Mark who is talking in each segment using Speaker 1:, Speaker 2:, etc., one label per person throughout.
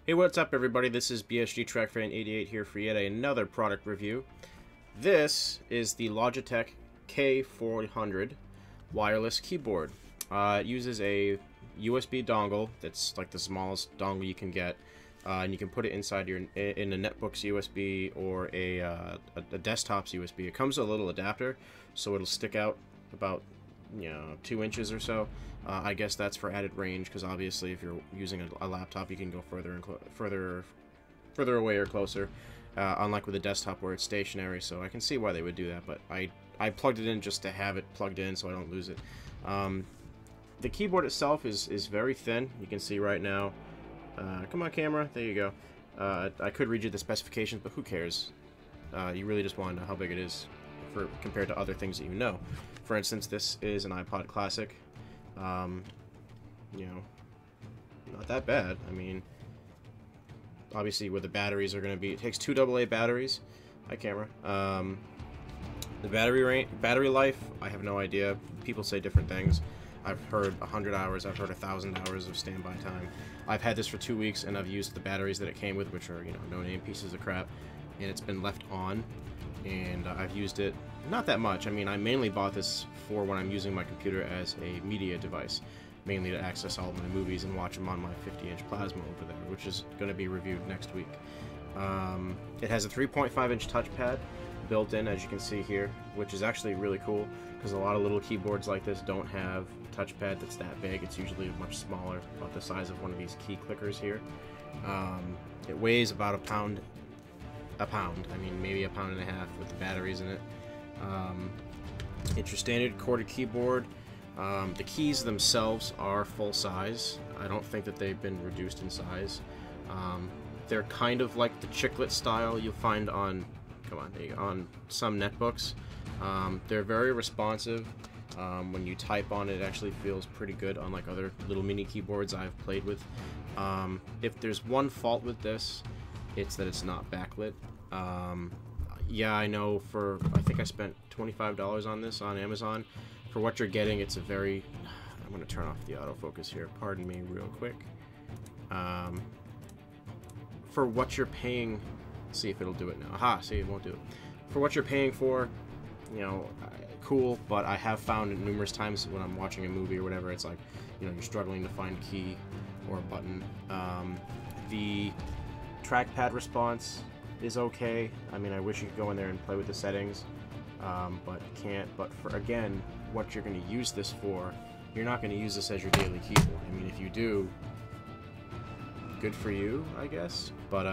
Speaker 1: Hey, what's up everybody? This is BSG TrackFan88 here for yet another product review. This is the Logitech K400 wireless keyboard. It uses a USB dongle that's like the smallest dongle you can get, and you can put it inside in a netbook's USB or a desktop's USB. It comes with a little adapter, so it'll stick out about 2 inches or so. I guess that's for added range, because obviously if you're using a laptop you can go further and further away or closer, unlike with a desktop where it's stationary. So I can see why they would do that, but I plugged it in just to have it plugged in so I don't lose it. The keyboard itself is very thin. You can see right now. Come on, camera. There you go. I could read you the specifications, but who cares? You really just want to know how big it is compared to other things that you know. For instance, this is an iPod Classic. Not that bad. I mean, obviously where the batteries are going to be, it takes 2 AA batteries. Hi, camera. The battery life, I have no idea. People say different things. I've heard 100 hours, I've heard 1,000 hours of standby time. I've had this for 2 weeks, and I've used the batteries that it came with, which are, no-name pieces of crap, and it's been left on, and I've used it not that much. I mean, I mainly bought this for when I'm using my computer as a media device, mainly to access all of my movies and watch them on my 50-inch plasma over there, which is going to be reviewed next week. It has a 3.5-inch touchpad built in, as you can see here, which is actually really cool, because a lot of little keyboards like this don't have a touchpad that's that big. It's usually much smaller, about the size of one of these key clickers here. It weighs about a pound, I mean maybe a pound and a half with the batteries in it. It's your standard corded keyboard. The keys themselves are full size. I don't think that they've been reduced in size. They're kind of like the chiclet style you'll find on, on some netbooks. They're very responsive. When you type on it, it actually feels pretty good, unlike other little mini keyboards I've played with. If there's one fault with this, it's that it's not backlit. Yeah, I know, I think I spent $25 on this on Amazon. For what you're getting, it's a very... I'm going to turn off the autofocus here. Pardon me real quick. For what you're paying... See if it'll do it now. Aha, see, it won't do it. For what you're paying for, cool, but I have found numerous times when I'm watching a movie or whatever, it's like, you're struggling to find a key or a button. The trackpad response is okay. I mean, I wish you could go in there and play with the settings, but you can't. But for, again, what you're going to use this for, you're not going to use this as your daily keyboard. I mean, if you do, good for you, I guess. But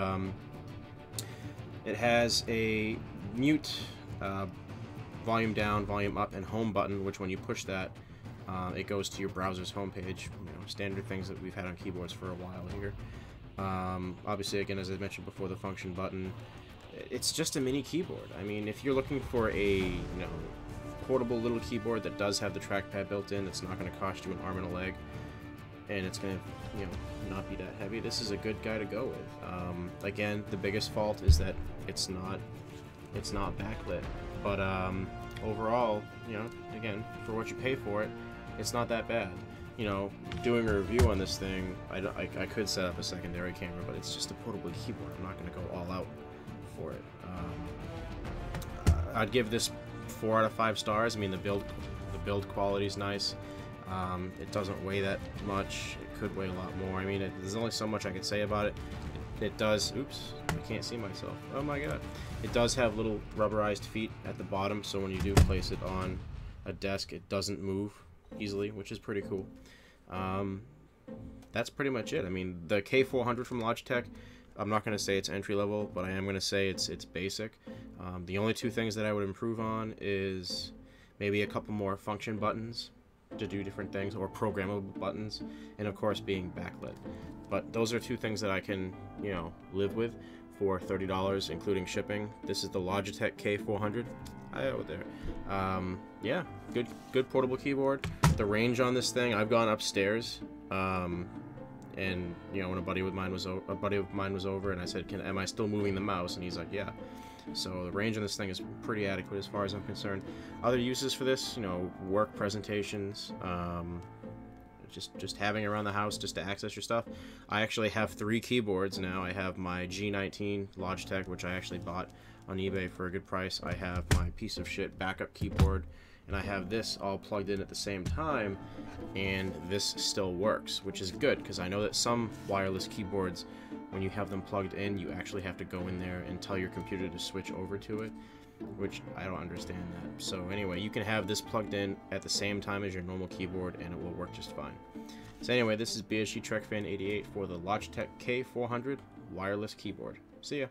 Speaker 1: it has a mute, volume down, volume up, and home button, which when you push that, it goes to your browser's homepage. Standard things that we've had on keyboards for a while here. Obviously, again, as I mentioned before, the function button. It's just a mini keyboard. I mean, if you're looking for a portable little keyboard that does have the trackpad built in, that's not going to cost you an arm and a leg, and it's going to not be that heavy, this is a good guy to go with. Again, the biggest fault is that it's not backlit, but overall, again, for what you pay for it, it's not that bad. Doing a review on this thing, I could set up a secondary camera, but it's just a portable keyboard. I'm not going to go all out for it. I'd give this 4 out of 5 stars. I mean, the build quality is nice. It doesn't weigh that much. It could weigh a lot more. I mean, there's only so much I could say about it. It does, oops, I can't see myself. Oh my god. It does have little rubberized feet at the bottom, so when you do place it on a desk, it doesn't move easily, which is pretty cool. That's pretty much it. I mean, the K400 from Logitech, I'm not going to say it's entry level, but I am going to say it's basic. The only 2 things that I would improve on is maybe a couple more function buttons to do different things, or programmable buttons, and of course being backlit. But those are 2 things that I can, live with for $30, including shipping. This is the Logitech K400. Hi over there. Yeah, good portable keyboard. The range on this thing, I've gone upstairs, and when a buddy of mine was over, and I said, am I still moving the mouse? And he's like, yeah. So the range on this thing is pretty adequate as far as I'm concerned. Other uses for this, work presentations, just having around the house just to access your stuff. I actually have 3 keyboards now. I have my G19 Logitech, which I actually bought on eBay for a good price. I have my piece of shit backup keyboard, and I have this all plugged in at the same time, and this still works, which is good, because I know that some wireless keyboards, when you have them plugged in, you actually have to go in there and tell your computer to switch over to it, which I don't understand that. So anyway, you can have this plugged in at the same time as your normal keyboard, and it will work just fine. So anyway, this is BSG TrekFan88 for the Logitech K400 wireless keyboard. See ya.